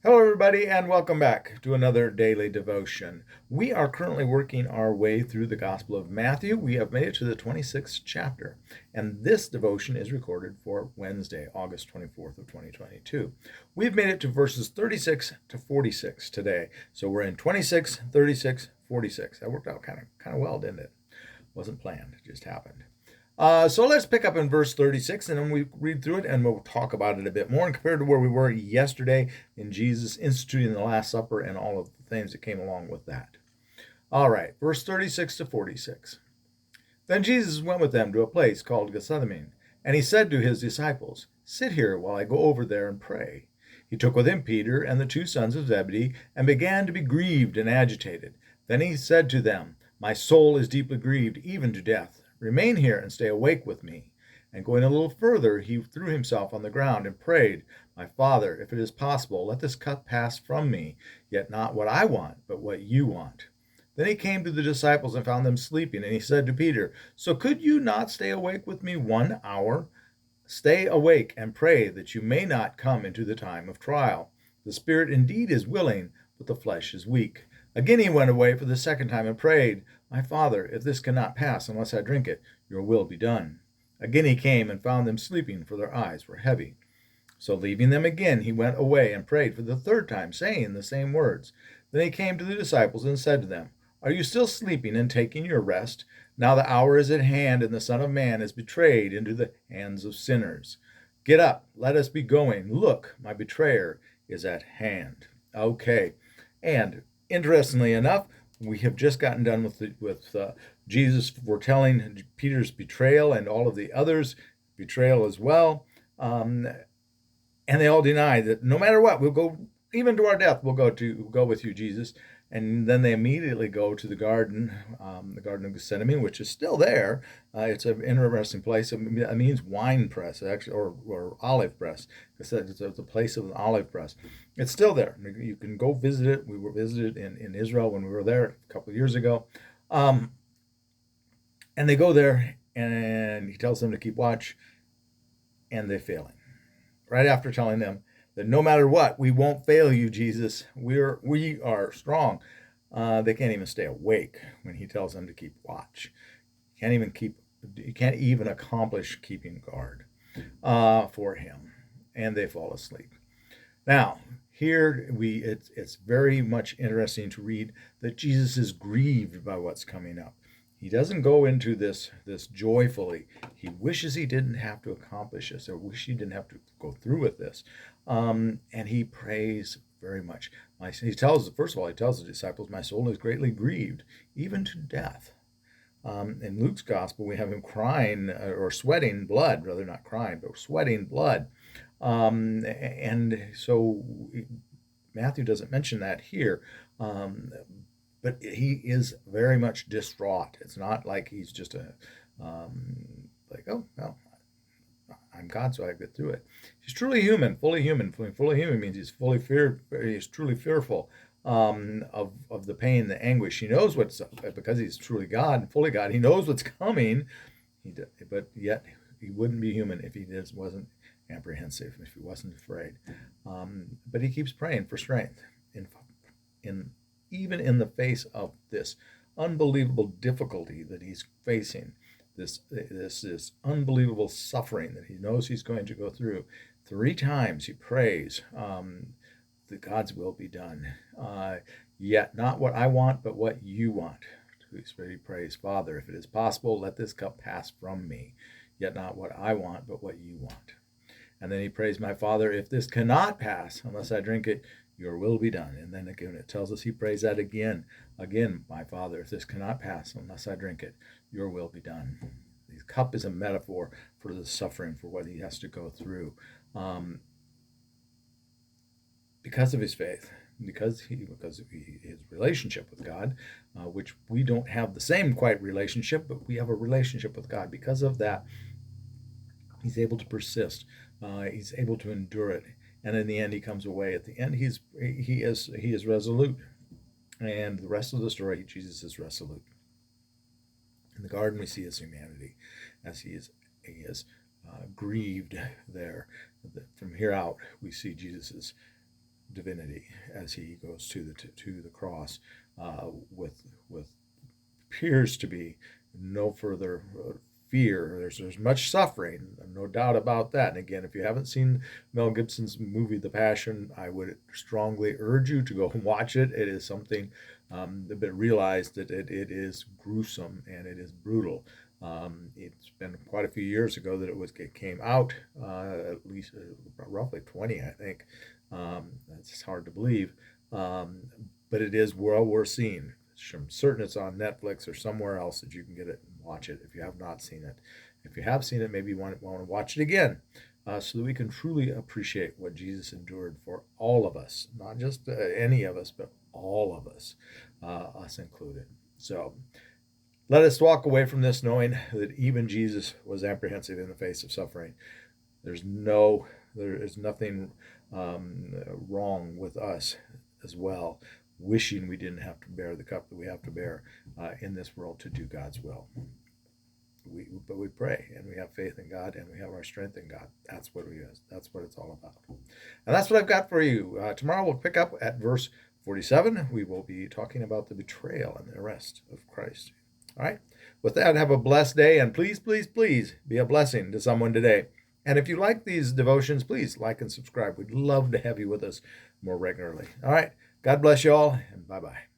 Hello, everybody, and welcome back to another daily devotion. We are currently working our way through the Gospel of Matthew. We have made it to the 26th chapter, and this devotion is recorded for Wednesday, August 24th of 2022. We've made it to verses 36 to 46 today, so we're in 26, 36, 46. That worked out kind of well, didn't it? Wasn't planned, it just happened. So let's pick up in verse 36 and then we read through it and we'll talk about it a bit more. And compared to where we were yesterday in Jesus instituting the Last Supper and all of the things that came along with that. All right, verse 36 to 46. Then Jesus went with them to a place called Gethsemane, and he said to his disciples, "Sit here while I go over there and pray." He took with him Peter and the two sons of Zebedee and began to be grieved and agitated. Then he said to them, "My soul is deeply grieved, even to death. Remain here and stay awake with me." And going a little further, he threw himself on the ground and prayed, "My Father, if it is possible, let this cup pass from me, yet not what I want, but what you want." Then he came to the disciples and found them sleeping, and he said to Peter, "So could you not stay awake with me 1 hour? Stay awake and pray that you may not come into the time of trial. The spirit indeed is willing, but the flesh is weak." Again he went away for the second time and prayed, "My Father, if this cannot pass unless I drink it, your will be done." Again he came and found them sleeping, for their eyes were heavy. So leaving them again, he went away and prayed for the third time, saying the same words. Then he came to the disciples and said to them, "Are you still sleeping and taking your rest? Now the hour is at hand, and the Son of Man is betrayed into the hands of sinners. Get up, let us be going. Look, my betrayer is at hand." Okay, and interestingly enough, we have just gotten done with Jesus foretelling Peter's betrayal and all of the others' betrayal as well. And they all deny that no matter what, we'll go, even to our death, we'll go with you, Jesus. And then they immediately go to the Garden of Gethsemane, which is still there. It's an interesting place. It means wine press, actually, or olive press. It's a place of an olive press. It's still there. You can go visit it. We were visited in Israel when we were there a couple of years ago. And they go there, and he tells them to keep watch, and they fail him. Right after telling them that no matter what, we won't fail you, Jesus. We are strong. They can't even stay awake when he tells them to keep watch. You can't even accomplish keeping guard for him, and they fall asleep. Now, here it's very much interesting to read that Jesus is grieved by what's coming up. He doesn't go into this joyfully. He wishes he didn't have to accomplish this, or wish he didn't have to go through with this. And he prays very much. First of all, he tells the disciples, "My soul is greatly grieved, even to death." In Luke's gospel, we have him crying or sweating blood, rather not crying, but sweating blood. And so Matthew doesn't mention that here. But he is very much distraught. It's not like he's just like, "Oh, well, I'm God, so I get through it." He's truly human, fully human. Fully human means he's he's truly fearful of the pain, the anguish. He knows because he's truly God and fully God. He knows what's coming. But yet he wouldn't be human if he wasn't apprehensive, if he wasn't afraid. But he keeps praying for strength in even in the face of this unbelievable difficulty that he's facing, this unbelievable suffering that he knows he's going to go through. 3 times he prays that God's will be done. Yet not what I want, but what you want. He prays, "Father, if it is possible, let this cup pass from me. Yet not what I want, but what you want." And then he prays, "My Father, if this cannot pass unless I drink it, your will be done." And then again, it tells us he prays that again, "My Father, if this cannot pass unless I drink it, your will be done." The cup is a metaphor for the suffering, for what he has to go through because of his faith, because of his relationship with God, which we don't have the same quite relationship, but we have a relationship with God. Because of that, he's able to persist. He's able to endure it. And in the end, he comes away. At the end, he is resolute. And the rest of the story, Jesus is resolute. In the garden, we see his humanity, as he is grieved there. From here out, we see Jesus' divinity as he goes to the cross with appears to be no further fear. There's much suffering, no doubt about that. And again, if you haven't seen Mel Gibson's movie The Passion, I would strongly urge you to go and watch it. It is something, but realize that it is gruesome and it is brutal. It's been quite a few years ago that it came out, at least roughly 20, I think. That's hard to believe, but it is well worth seeing. I'm certain it's on Netflix or somewhere else that you can get it and watch it if you have not seen it. If you have seen it, maybe you want to watch it again, so that we can truly appreciate what Jesus endured for all of us, not just any of us, but all of us, us included. So let us walk away from this knowing that even Jesus was apprehensive in the face of suffering. There is nothing wrong with us as well, wishing we didn't have to bear the cup that we have to bear in this world to do God's will. But we pray and we have faith in God and we have our strength in God. That's what it's all about. And that's what I've got for you. Tomorrow we'll pick up at verse 47. We will be talking about the betrayal and the arrest of Christ. All right. With that, have a blessed day, and please, please, please be a blessing to someone today. And if you like these devotions, please like and subscribe. We'd love to have you with us more regularly. All right. God bless you all, and bye-bye.